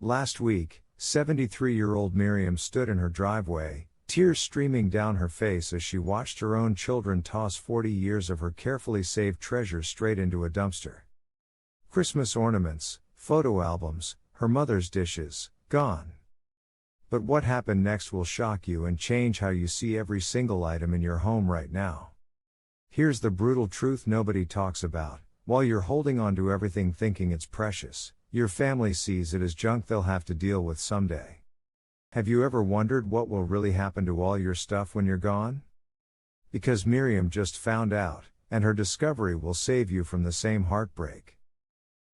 Last week, 73-year-old Miriam stood in her driveway, tears streaming down her face as she watched her own children toss 40 years of her carefully saved treasures straight into a dumpster. Christmas ornaments, photo albums, her mother's dishes, gone. But what happened next will shock you and change how you see every single item in your home right now. Here's the brutal truth nobody talks about: while you're holding on to everything thinking it's precious, your family sees it as junk they'll have to deal with someday. Have you ever wondered what will really happen to all your stuff when you're gone? Because Miriam just found out, and her discovery will save you from the same heartbreak.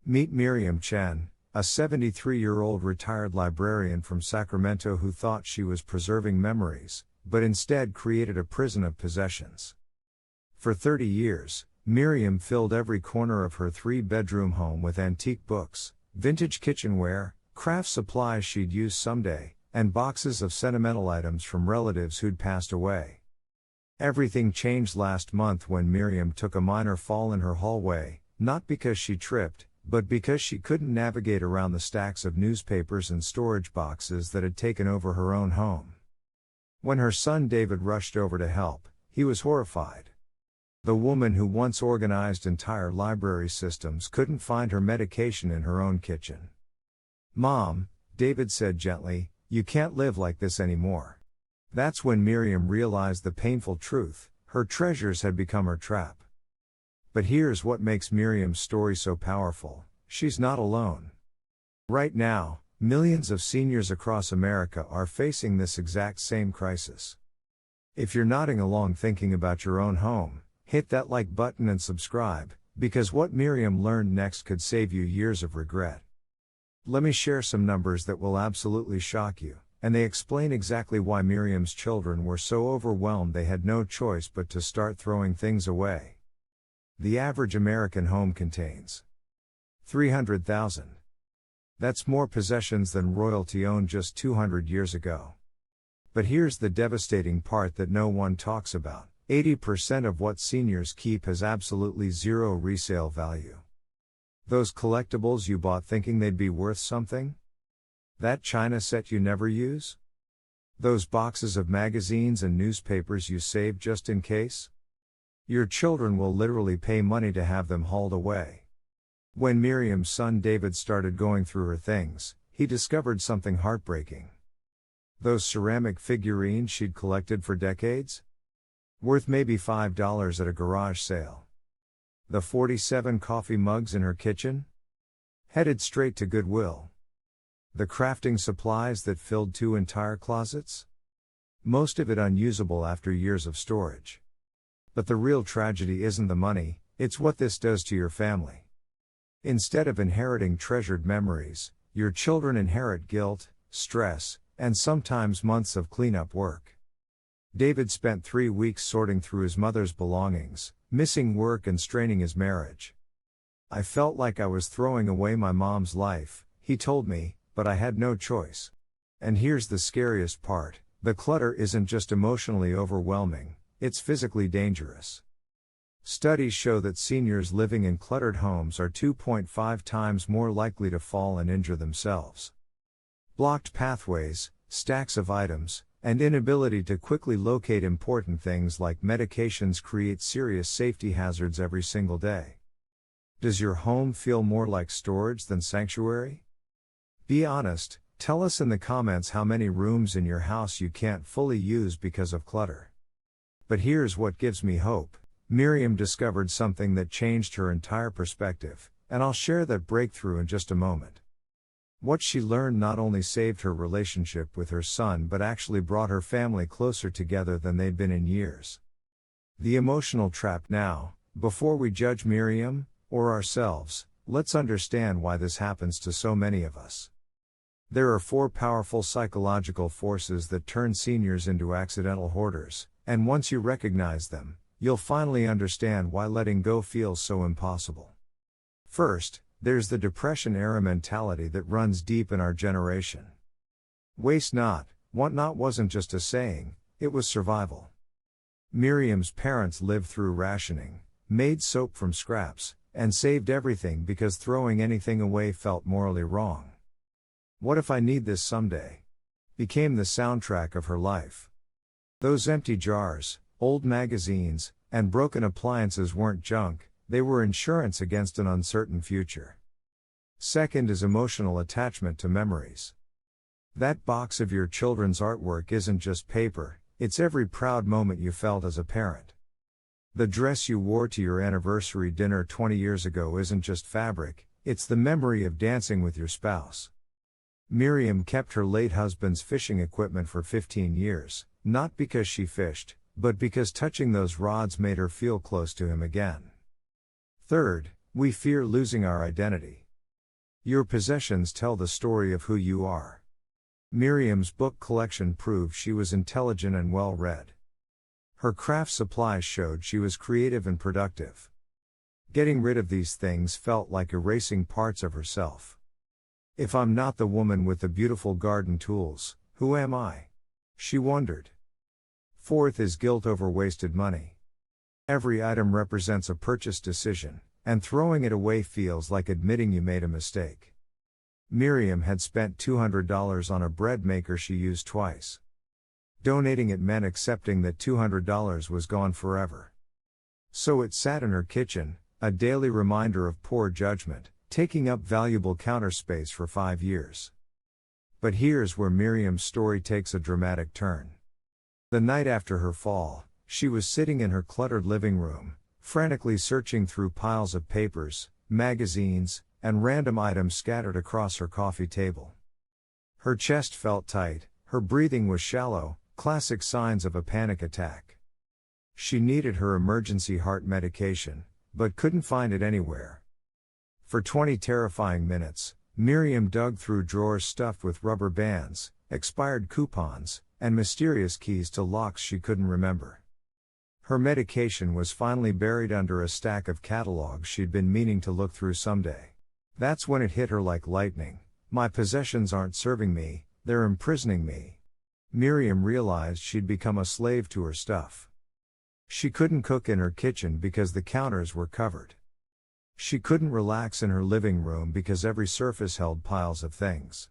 Meet Miriam Chen, a 73-year-old retired librarian from Sacramento who thought she was preserving memories, but instead created a prison of possessions. For 30 years, Miriam filled every corner of her 3-bedroom home with antique books, vintage kitchenware, craft supplies she'd use someday, and boxes of sentimental items from relatives who'd passed away. Everything changed last month when Miriam took a minor fall in her hallway, not because she tripped, but because she couldn't navigate around the stacks of newspapers and storage boxes that had taken over her own home. When her son David rushed over to help, he was horrified. The woman who once organized entire library systems couldn't find her medication in her own kitchen. "Mom," David said gently, "you can't live like this anymore." That's when Miriam realized the painful truth: her treasures had become her trap. But here's what makes Miriam's story so powerful: she's not alone. Right now, millions of seniors across America are facing this exact same crisis. If you're nodding along thinking about your own home, hit that like button and subscribe, because what Miriam learned next could save you years of regret. Let me share some numbers that will absolutely shock you, and they explain exactly why Miriam's children were so overwhelmed they had no choice but to start throwing things away. The average American home contains 300,000. That's more possessions than royalty owned just 200 years ago. But here's the devastating part that no one talks about: 80% of what seniors keep has absolutely zero resale value. Those collectibles you bought thinking they'd be worth something? That china set you never use? Those boxes of magazines and newspapers you saved just in case? Your children will literally pay money to have them hauled away. When Miriam's son David started going through her things, he discovered something heartbreaking. Those ceramic figurines she'd collected for decades? Worth maybe $5 at a garage sale. The 47 coffee mugs in her kitchen? Headed straight to Goodwill. The crafting supplies that filled 2 entire closets? Most of it unusable after years of storage. But the real tragedy isn't the money, it's what this does to your family. Instead of inheriting treasured memories, your children inherit guilt, stress, and sometimes months of cleanup work. David spent 3 weeks sorting through his mother's belongings, missing work and straining his marriage. "I felt like I was throwing away my mom's life," he told me, "but I had no choice." And here's the scariest part: the clutter isn't just emotionally overwhelming, it's physically dangerous. Studies show that seniors living in cluttered homes are 2.5 times more likely to fall and injure themselves. Blocked pathways, stacks of items, and inability to quickly locate important things like medications create serious safety hazards every single day. Does your home feel more like storage than sanctuary? Be honest, tell us in the comments how many rooms in your house you can't fully use because of clutter. But here's what gives me hope: Miriam discovered something that changed her entire perspective, and I'll share that breakthrough in just a moment. What she learned not only saved her relationship with her son but actually brought her family closer together than they'd been in years. The emotional trap. Now, before we judge Miriam, or ourselves, let's understand why this happens to so many of us. There are 4 powerful psychological forces that turn seniors into accidental hoarders, and once you recognize them, you'll finally understand why letting go feels so impossible. First, there's the Depression-era mentality that runs deep in our generation. Waste not, want not wasn't just a saying, it was survival. Miriam's parents lived through rationing, made soap from scraps, and saved everything because throwing anything away felt morally wrong. "What if I need this someday?" became the soundtrack of her life. Those empty jars, old magazines, and broken appliances weren't junk, they were insurance against an uncertain future. Second is emotional attachment to memories. That box of your children's artwork isn't just paper, it's every proud moment you felt as a parent. The dress you wore to your anniversary dinner 20 years ago isn't just fabric, it's the memory of dancing with your spouse. Miriam kept her late husband's fishing equipment for 15 years, not because she fished, but because touching those rods made her feel close to him again. Third, we fear losing our identity. Your possessions tell the story of who you are. Miriam's book collection proved she was intelligent and well-read. Her craft supplies showed she was creative and productive. Getting rid of these things felt like erasing parts of herself. If I'm not the woman with the beautiful garden tools, who am I? She wondered. Fourth is guilt over wasted money. Every item represents a purchase decision, and throwing it away feels like admitting you made a mistake. Miriam had spent $200 on a bread maker she used twice. Donating it meant accepting that $200 was gone forever. So it sat in her kitchen, a daily reminder of poor judgment, taking up valuable counter space for 5 years. But here's where Miriam's story takes a dramatic turn. The night after her fall, she was sitting in her cluttered living room, frantically searching through piles of papers, magazines, and random items scattered across her coffee table. Her chest felt tight, her breathing was shallow, classic signs of a panic attack. She needed her emergency heart medication, but couldn't find it anywhere. For 20 terrifying minutes, Miriam dug through drawers stuffed with rubber bands, expired coupons, and mysterious keys to locks she couldn't remember. Her medication was finally buried under a stack of catalogs she'd been meaning to look through someday. That's when it hit her like lightning. My possessions aren't serving me, they're imprisoning me. Miriam realized she'd become a slave to her stuff. She couldn't cook in her kitchen because the counters were covered. She couldn't relax in her living room because every surface held piles of things.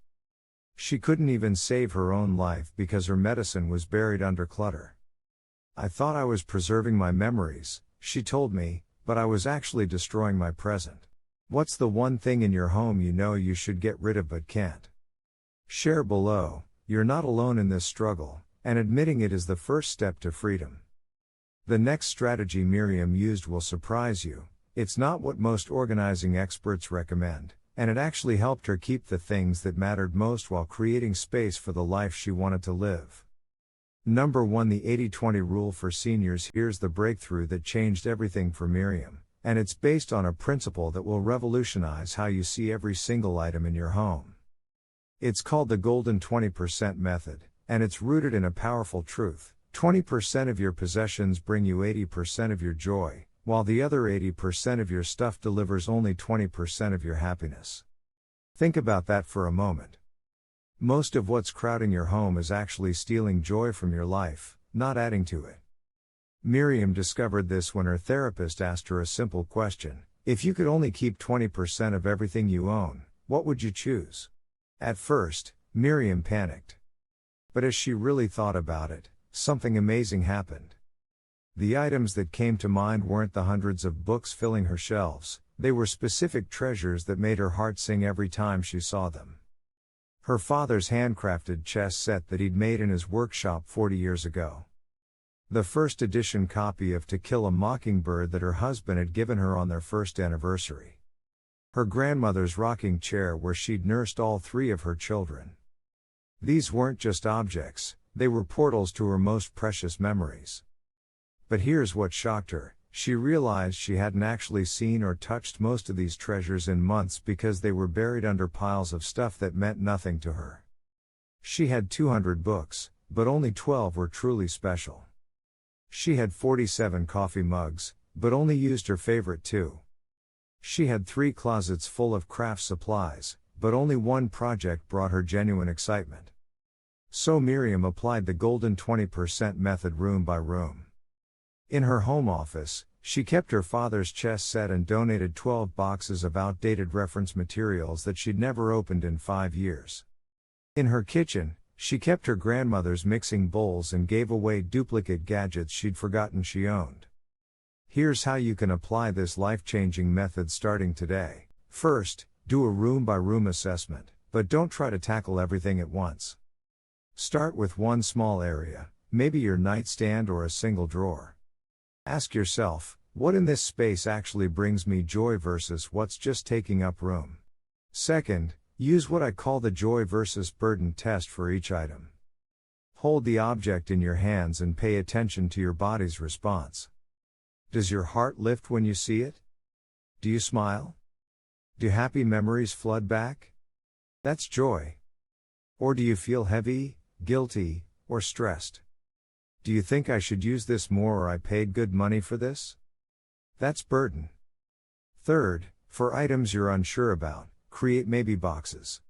She couldn't even save her own life because her medicine was buried under clutter. I thought I was preserving my memories, she told me, but I was actually destroying my present. What's the one thing in your home you know you should get rid of but can't? Share below. You're not alone in this struggle, and admitting it is the first step to freedom. The next strategy Miriam used will surprise you. It's not what most organizing experts recommend, and it actually helped her keep the things that mattered most while creating space for the life she wanted to live. Number 1, the 80-20 rule for seniors. Here's the breakthrough that changed everything for Miriam, and it's based on a principle that will revolutionize how you see every single item in your home. It's called the Golden 20% Method, and it's rooted in a powerful truth. 20% of your possessions bring you 80% of your joy, while the other 80% of your stuff delivers only 20% of your happiness. Think about that for a moment. Most of what's crowding your home is actually stealing joy from your life, not adding to it. Miriam discovered this when her therapist asked her a simple question: if you could only keep 20% of everything you own, what would you choose? At first, Miriam panicked. But as she really thought about it, something amazing happened. The items that came to mind weren't the hundreds of books filling her shelves, they were specific treasures that made her heart sing every time she saw them. Her father's handcrafted chess set that he'd made in his workshop 40 years ago. The first edition copy of To Kill a Mockingbird that her husband had given her on their first anniversary. Her grandmother's rocking chair where she'd nursed all 3 of her children. These weren't just objects, they were portals to her most precious memories. But here's what shocked her: she realized she hadn't actually seen or touched most of these treasures in months because they were buried under piles of stuff that meant nothing to her. She had 200 books, but only 12 were truly special. She had 47 coffee mugs, but only used her favorite 2. She had 3 closets full of craft supplies, but only one project brought her genuine excitement. So Miriam applied the Golden 20% Method room by room. In her home office, she kept her father's chess set and donated 12 boxes of outdated reference materials that she'd never opened in 5 years. In her kitchen, she kept her grandmother's mixing bowls and gave away duplicate gadgets she'd forgotten she owned. Here's how you can apply this life-changing method starting today. First, do a room-by-room assessment, but don't try to tackle everything at once. Start with one small area, maybe your nightstand or a single drawer. Ask yourself, what in this space actually brings me joy versus what's just taking up room? Second, use what I call the joy versus burden test for each item. Hold the object in your hands and pay attention to your body's response. Does your heart lift when you see it? Do you smile? Do happy memories flood back? That's joy. Or do you feel heavy, guilty, or stressed? Do you think I should use this more or I paid good money for this? That's burden. Third, for items you're unsure about, create maybe boxes.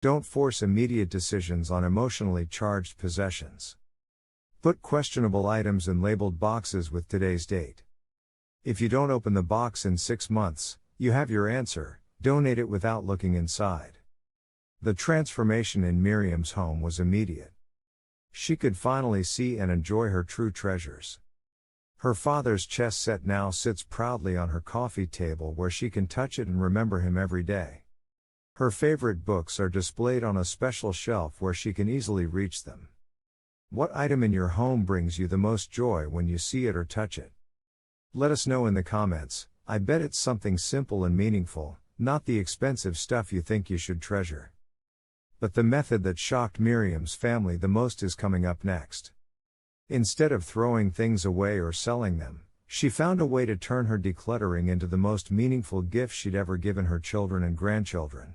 Don't force immediate decisions on emotionally charged possessions. Put questionable items in labeled boxes with today's date. If you don't open the box in 6 months, you have your answer, donate it without looking inside. The transformation in Miriam's home was immediate. She could finally see and enjoy her true treasures. Her father's chess set now sits proudly on her coffee table where she can touch it and remember him every day. Her favorite books are displayed on a special shelf where she can easily reach them. What item in your home brings you the most joy when you see it or touch it? Let us know in the comments. I bet it's something simple and meaningful, not the expensive stuff you think you should treasure. But the method that shocked Miriam's family the most is coming up next. Instead of throwing things away or selling them, she found a way to turn her decluttering into the most meaningful gift she'd ever given her children and grandchildren.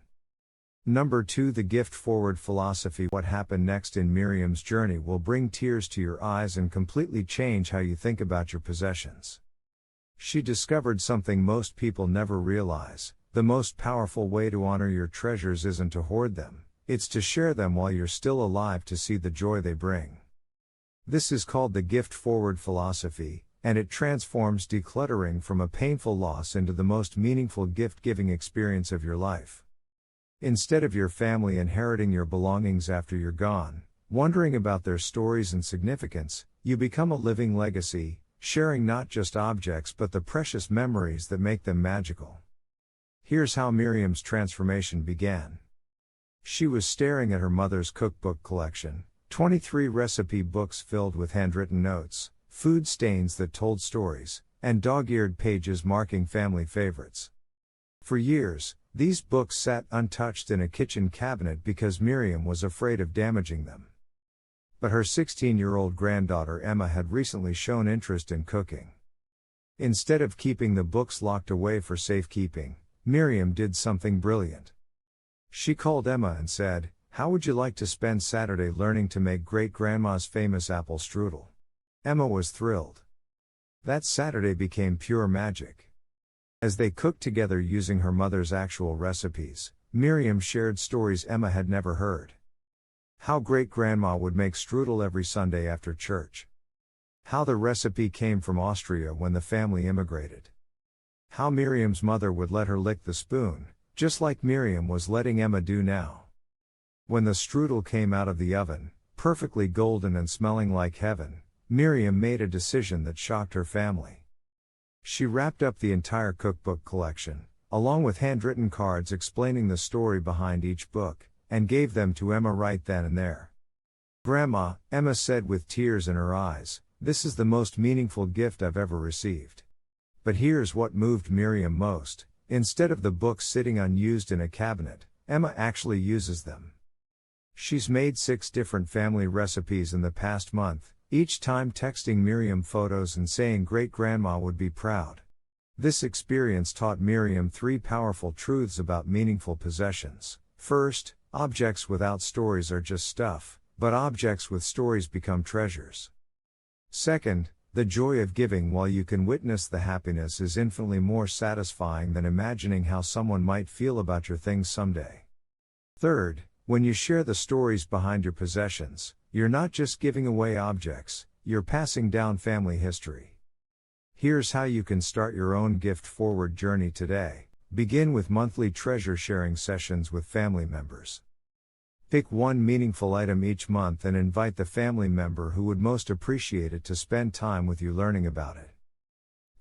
Number 2, the gift-forward philosophy. What happened next in Miriam's journey will bring tears to your eyes and completely change how you think about your possessions. She discovered something most people never realize: the most powerful way to honor your treasures isn't to hoard them, it's to share them while you're still alive to see the joy they bring. This is called the gift-forward philosophy, and it transforms decluttering from a painful loss into the most meaningful gift-giving experience of your life. Instead of your family inheriting your belongings after you're gone, wondering about their stories and significance, you become a living legacy, sharing not just objects but the precious memories that make them magical. Here's how Miriam's transformation began. She was staring at her mother's cookbook collection, 23 recipe books filled with handwritten notes, food stains that told stories, and dog-eared pages marking family favorites. For years, these books sat untouched in a kitchen cabinet because Miriam was afraid of damaging them. But her 16-year-old granddaughter Emma had recently shown interest in cooking. Instead of keeping the books locked away for safekeeping, Miriam did something brilliant. She called Emma and said, "How would you like to spend Saturday learning to make great-grandma's famous apple strudel?" Emma was thrilled. That Saturday became pure magic. As they cooked together using her mother's actual recipes, Miriam shared stories Emma had never heard. How great-grandma would make strudel every Sunday after church. How the recipe came from Austria when the family immigrated. How Miriam's mother would let her lick the spoon, just like Miriam was letting Emma do now. When the strudel came out of the oven, perfectly golden and smelling like heaven, Miriam made a decision that shocked her family. She wrapped up the entire cookbook collection, along with handwritten cards explaining the story behind each book, and gave them to Emma right then and there. "Grandma," Emma said with tears in her eyes, "this is the most meaningful gift I've ever received." But here's what moved Miriam most: instead of the books sitting unused in a cabinet, Emma actually uses them. She's made 6 different family recipes in the past month, each time texting Miriam photos and saying great-grandma would be proud. This experience taught Miriam 3 powerful truths about meaningful possessions. First, objects without stories are just stuff, but objects with stories become treasures. Second, the joy of giving while you can witness the happiness is infinitely more satisfying than imagining how someone might feel about your things someday. Third, when you share the stories behind your possessions, you're not just giving away objects, you're passing down family history. Here's how you can start your own gift-forward journey today. Begin with monthly treasure-sharing sessions with family members. Pick one meaningful item each month and invite the family member who would most appreciate it to spend time with you learning about it.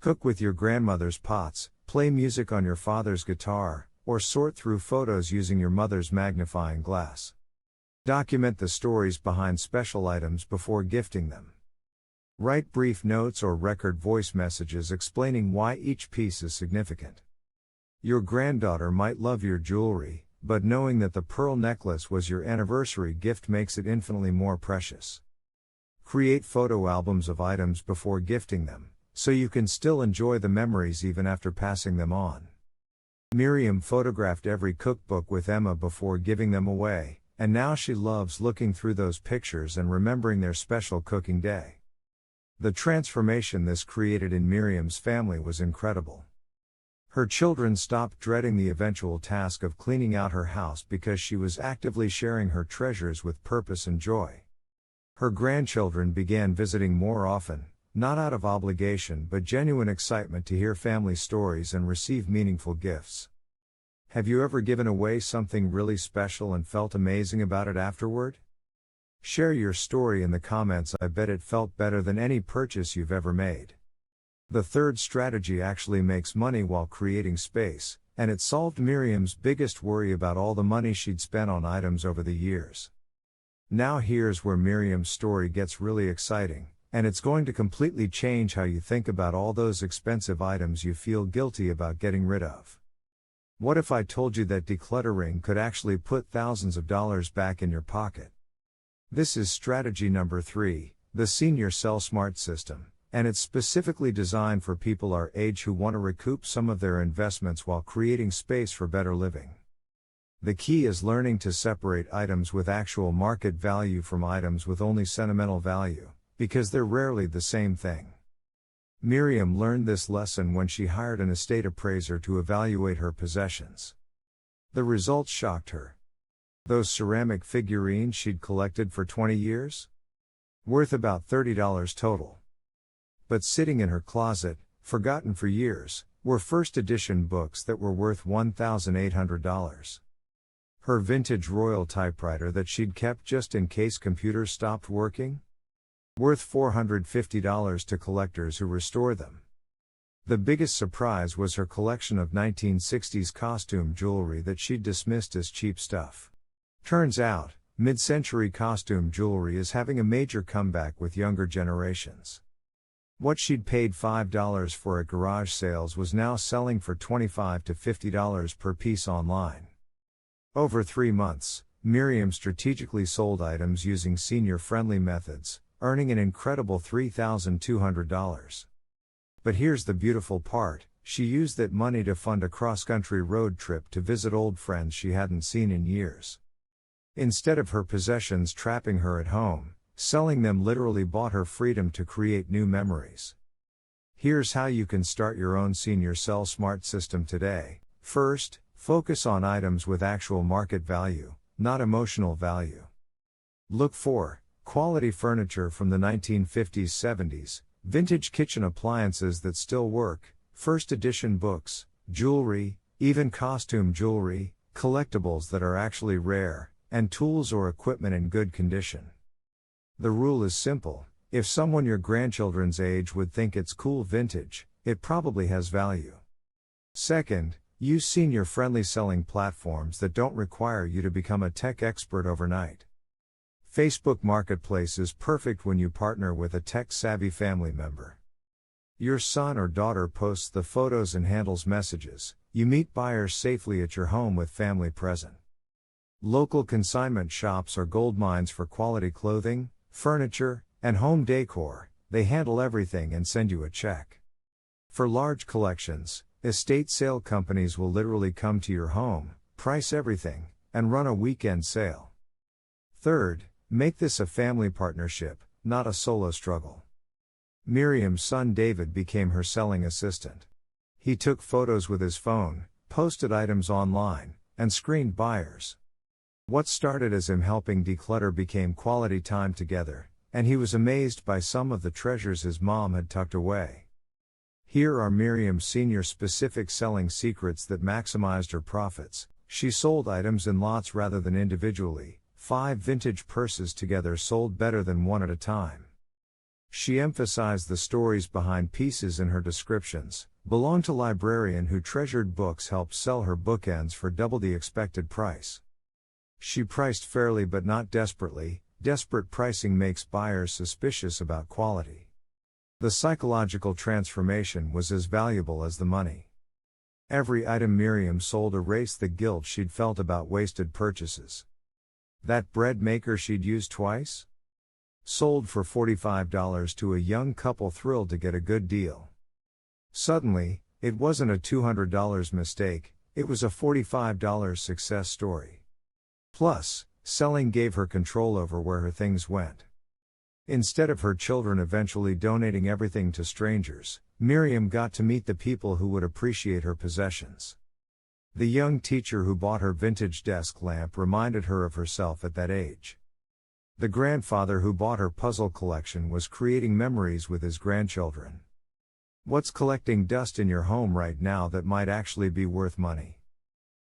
Cook with your grandmother's pots, play music on your father's guitar, or sort through photos using your mother's magnifying glass. Document the stories behind special items before gifting them. Write brief notes or record voice messages explaining why each piece is significant. Your granddaughter might love your jewelry, but knowing that the pearl necklace was your anniversary gift makes it infinitely more precious. Create photo albums of items before gifting them, so you can still enjoy the memories even after passing them on. Miriam photographed every cookbook with Emma before giving them away, and now she loves looking through those pictures and remembering their special cooking day. The transformation this created in Miriam's family was incredible. Her children stopped dreading the eventual task of cleaning out her house because she was actively sharing her treasures with purpose and joy. Her grandchildren began visiting more often, not out of obligation but genuine excitement to hear family stories and receive meaningful gifts. Have you ever given away something really special and felt amazing about it afterward? Share your story in the comments. I bet it felt better than any purchase you've ever made. The third strategy actually makes money while creating space, and it solved Miriam's biggest worry about all the money she'd spent on items over the years. Now here's where Miriam's story gets really exciting, and it's going to completely change how you think about all those expensive items you feel guilty about getting rid of. What if I told you that decluttering could actually put thousands of dollars back in your pocket? This is strategy number 3, the Senior Sell Smart System, and it's specifically designed for people our age who want to recoup some of their investments while creating space for better living. The key is learning to separate items with actual market value from items with only sentimental value, because they're rarely the same thing. Miriam learned this lesson when she hired an estate appraiser to evaluate her possessions. The results shocked her. Those ceramic figurines she'd collected for 20 years? Worth about $30 total. But sitting in her closet, forgotten for years, were first edition books that were worth $1,800. Her vintage Royal typewriter that she'd kept just in case computers stopped working? Worth $450 to collectors who restore them. The biggest surprise was her collection of 1960s costume jewelry that she'd dismissed as cheap stuff. Turns out, mid-century costume jewelry is having a major comeback with younger generations. What she'd paid $5 for at garage sales was now selling for $25 to $50 per piece online. Over 3 months, Miriam strategically sold items using senior-friendly methods, earning an incredible $3,200. But here's the beautiful part, she used that money to fund a cross-country road trip to visit old friends she hadn't seen in years. Instead of her possessions trapping her at home, selling them literally bought her freedom to create new memories. Here's how you can start your own Senior Sell Smart system today. First, focus on items with actual market value, not emotional value. Look for quality furniture from the 1950s-70s, vintage kitchen appliances that still work, first edition books, jewelry, even costume jewelry, collectibles that are actually rare, and tools or equipment in good condition. The rule is simple: if someone your grandchildren's age would think it's cool vintage, it probably has value. Second, use senior-friendly selling platforms that don't require you to become a tech expert overnight. Facebook Marketplace is perfect when you partner with a tech-savvy family member. Your son or daughter posts the photos and handles messages, you meet buyers safely at your home with family present. Local consignment shops are goldmines for quality clothing, furniture, and home decor. They handle everything and send you a check. For large collections, estate sale companies will literally come to your home, price everything, and run a weekend sale. Third, make this a family partnership, not a solo struggle. Miriam's son David became her selling assistant. He took photos with his phone, posted items online, and screened buyers. What started as him helping declutter became quality time together, and he was amazed by some of the treasures his mom had tucked away. Here are Miriam's senior-specific selling secrets that maximized her profits. She sold items in lots rather than individually, 5 vintage purses together sold better than one at a time. She emphasized the stories behind pieces in her descriptions. Belonged to librarian who treasured books helped sell her bookends for double the expected price. She priced fairly but not desperately. Desperate pricing makes buyers suspicious about quality. The psychological transformation was as valuable as the money. Every item Miriam sold erased the guilt she'd felt about wasted purchases. That bread maker she'd used twice? Sold for $45 to a young couple thrilled to get a good deal. Suddenly, it wasn't a $200 mistake, it was a $45 success story. Plus, selling gave her control over where her things went. Instead of her children eventually donating everything to strangers, Miriam got to meet the people who would appreciate her possessions. The young teacher who bought her vintage desk lamp reminded her of herself at that age. The grandfather who bought her puzzle collection was creating memories with his grandchildren. What's collecting dust in your home right now that might actually be worth money?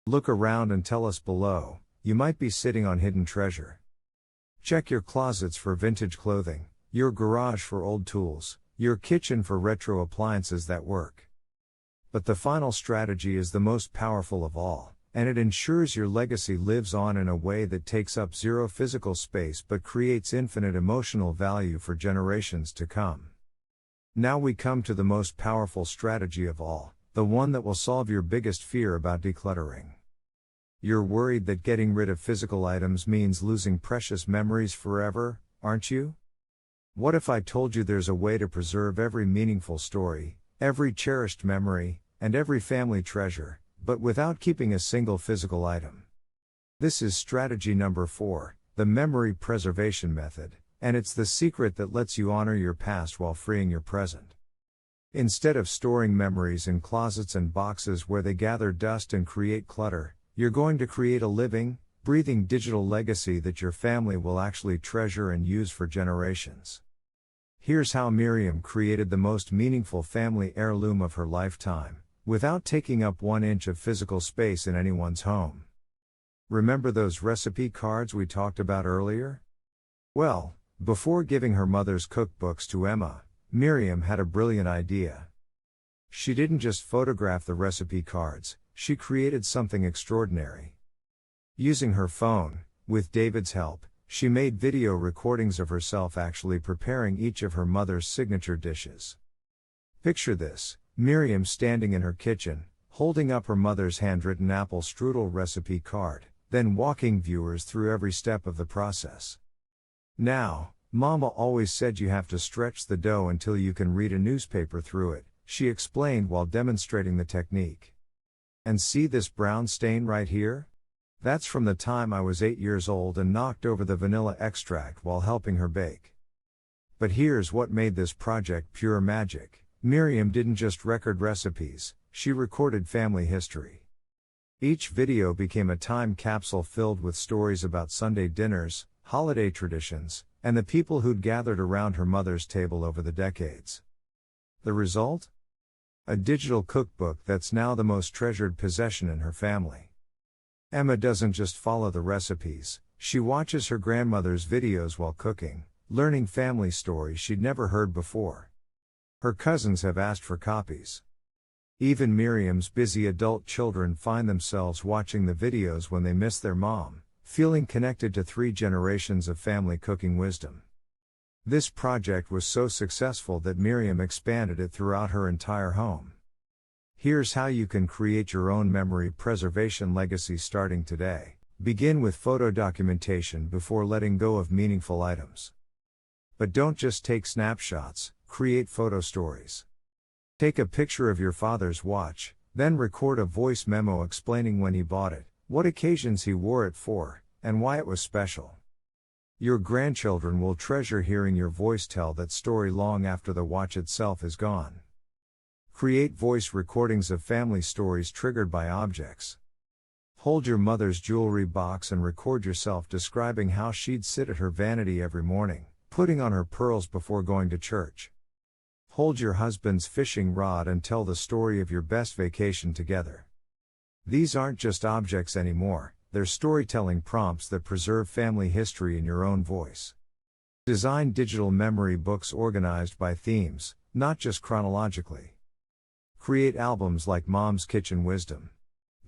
Look around and tell us below. You might be sitting on hidden treasure. Check your closets for vintage clothing, your garage for old tools, your kitchen for retro appliances that work. But the final strategy is the most powerful of all, and it ensures your legacy lives on in a way that takes up zero physical space but creates infinite emotional value for generations to come. Now we come to the most powerful strategy of all, the one that will solve your biggest fear about decluttering. You're worried that getting rid of physical items means losing precious memories forever, aren't you? What if I told you there's a way to preserve every meaningful story, every cherished memory, and every family treasure, but without keeping a single physical item? This is strategy number 4, the memory preservation method, and it's the secret that lets you honor your past while freeing your present. Instead of storing memories in closets and boxes where they gather dust and create clutter, you're going to create a living, breathing digital legacy that your family will actually treasure and use for generations. Here's how Miriam created the most meaningful family heirloom of her lifetime, without taking up 1 inch of physical space in anyone's home. Remember those recipe cards we talked about earlier? Well, before giving her mother's cookbooks to Emma, Miriam had a brilliant idea. She didn't just photograph the recipe cards, she created something extraordinary. Using her phone, with David's help, she made video recordings of herself actually preparing each of her mother's signature dishes. Picture this, Miriam standing in her kitchen, holding up her mother's handwritten apple strudel recipe card, then walking viewers through every step of the process. Now, Mama always said you have to stretch the dough until you can read a newspaper through it, she explained while demonstrating the technique. And see this brown stain right here? That's from the time I was 8 years old and knocked over the vanilla extract while helping her bake. But here's what made this project pure magic. Miriam didn't just record recipes, she recorded family history. Each video became a time capsule filled with stories about Sunday dinners, holiday traditions, and the people who'd gathered around her mother's table over the decades. The result? A digital cookbook that's now the most treasured possession in her family. Emma doesn't just follow the recipes, she watches her grandmother's videos while cooking, learning family stories she'd never heard before. Her cousins have asked for copies. Even Miriam's busy adult children find themselves watching the videos when they miss their mom, feeling connected to 3 generations of family cooking wisdom. This project was so successful that Miriam expanded it throughout her entire home. Here's how you can create your own memory preservation legacy starting today. Begin with photo documentation before letting go of meaningful items. But don't just take snapshots, create photo stories. Take a picture of your father's watch, then record a voice memo explaining when he bought it, what occasions he wore it for, and why it was special. Your grandchildren will treasure hearing your voice tell that story long after the watch itself is gone. Create voice recordings of family stories triggered by objects. Hold your mother's jewelry box and record yourself describing how she'd sit at her vanity every morning, putting on her pearls before going to church. Hold your husband's fishing rod and tell the story of your best vacation together. These aren't just objects anymore, they're storytelling prompts that preserve family history in your own voice. Design digital memory books organized by themes, not just chronologically. Create albums like Mom's Kitchen Wisdom,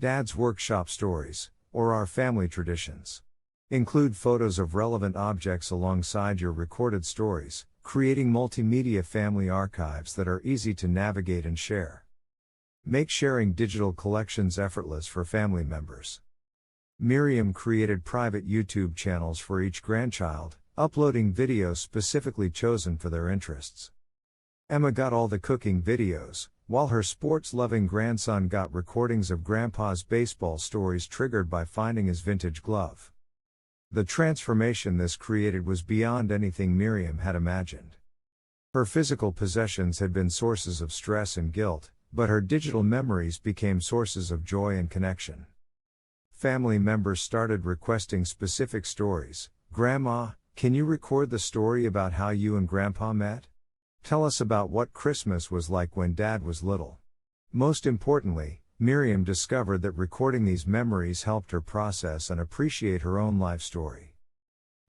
Dad's Workshop Stories, or Our Family Traditions. Include photos of relevant objects alongside your recorded stories, creating multimedia family archives that are easy to navigate and share. Make sharing digital collections effortless for family members. Miriam created private YouTube channels for each grandchild, uploading videos specifically chosen for their interests. Emma got all the cooking videos, while her sports-loving grandson got recordings of Grandpa's baseball stories triggered by finding his vintage glove. The transformation this created was beyond anything Miriam had imagined. Her physical possessions had been sources of stress and guilt, but her digital memories became sources of joy and connection. Family members started requesting specific stories. Grandma, can you record the story about how you and Grandpa met? Tell us about what Christmas was like when Dad was little. Most importantly, Miriam discovered that recording these memories helped her process and appreciate her own life story.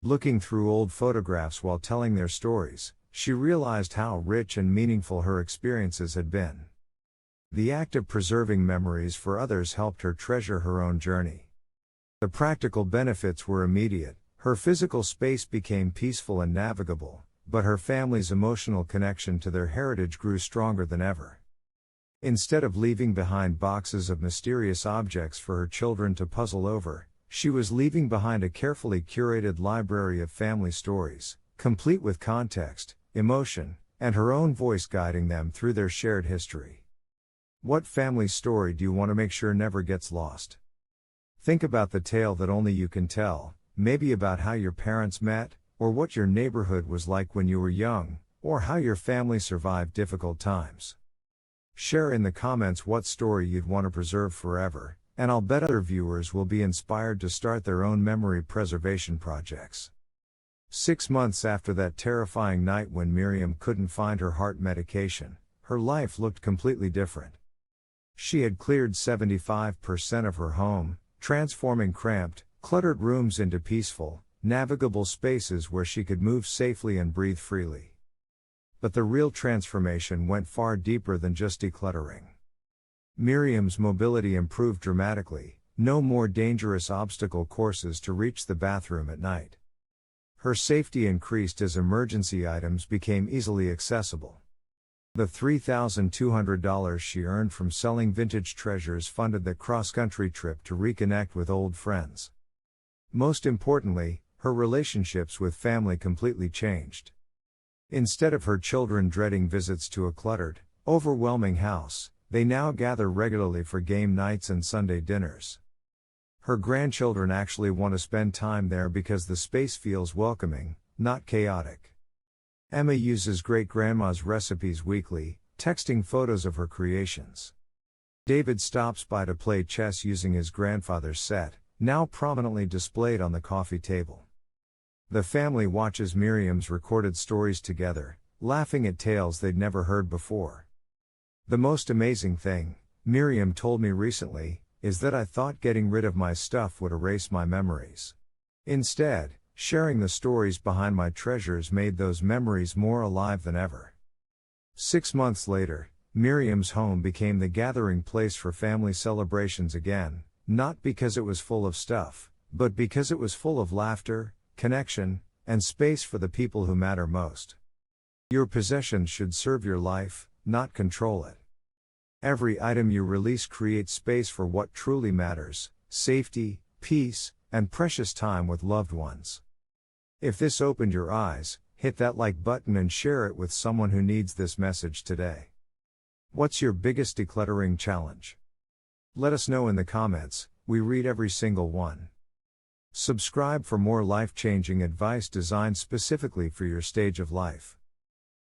Looking through old photographs while telling their stories, she realized how rich and meaningful her experiences had been. The act of preserving memories for others helped her treasure her own journey. The practical benefits were immediate. Her physical space became peaceful and navigable, but her family's emotional connection to their heritage grew stronger than ever. Instead of leaving behind boxes of mysterious objects for her children to puzzle over, she was leaving behind a carefully curated library of family stories, complete with context, emotion, and her own voice guiding them through their shared history. What family story do you want to make sure never gets lost? Think about the tale that only you can tell, maybe about how your parents met, or what your neighborhood was like when you were young, or how your family survived difficult times. Share in the comments what story you'd want to preserve forever, and I'll bet other viewers will be inspired to start their own memory preservation projects. 6 months after that terrifying night when Miriam couldn't find her heart medication, her life looked completely different. She had cleared 75% of her home, transforming cramped, cluttered rooms into peaceful, navigable spaces where she could move safely and breathe freely. But the real transformation went far deeper than just decluttering. Miriam's mobility improved dramatically, no more dangerous obstacle courses to reach the bathroom at night. Her safety increased as emergency items became easily accessible. The $3,200 she earned from selling vintage treasures funded the cross-country trip to reconnect with old friends. Most importantly, her relationships with family completely changed. Instead of her children dreading visits to a cluttered, overwhelming house, they now gather regularly for game nights and Sunday dinners. Her grandchildren actually want to spend time there because the space feels welcoming, not chaotic. Emma uses great-grandma's recipes weekly, texting photos of her creations. David stops by to play chess using his grandfather's set, now prominently displayed on the coffee table. The family watches Miriam's recorded stories together, laughing at tales they'd never heard before. The most amazing thing, Miriam told me recently, is that I thought getting rid of my stuff would erase my memories. Instead, sharing the stories behind my treasures made those memories more alive than ever. 6 months later, Miriam's home became the gathering place for family celebrations again, not because it was full of stuff, but because it was full of laughter, connection, and space for the people who matter most. Your possessions should serve your life, not control it. Every item you release creates space for what truly matters: safety, peace, and precious time with loved ones. If this opened your eyes, hit that like button and share it with someone who needs this message today. What's your biggest decluttering challenge? Let us know in the comments, we read every single one. Subscribe for more life-changing advice designed specifically for your stage of life.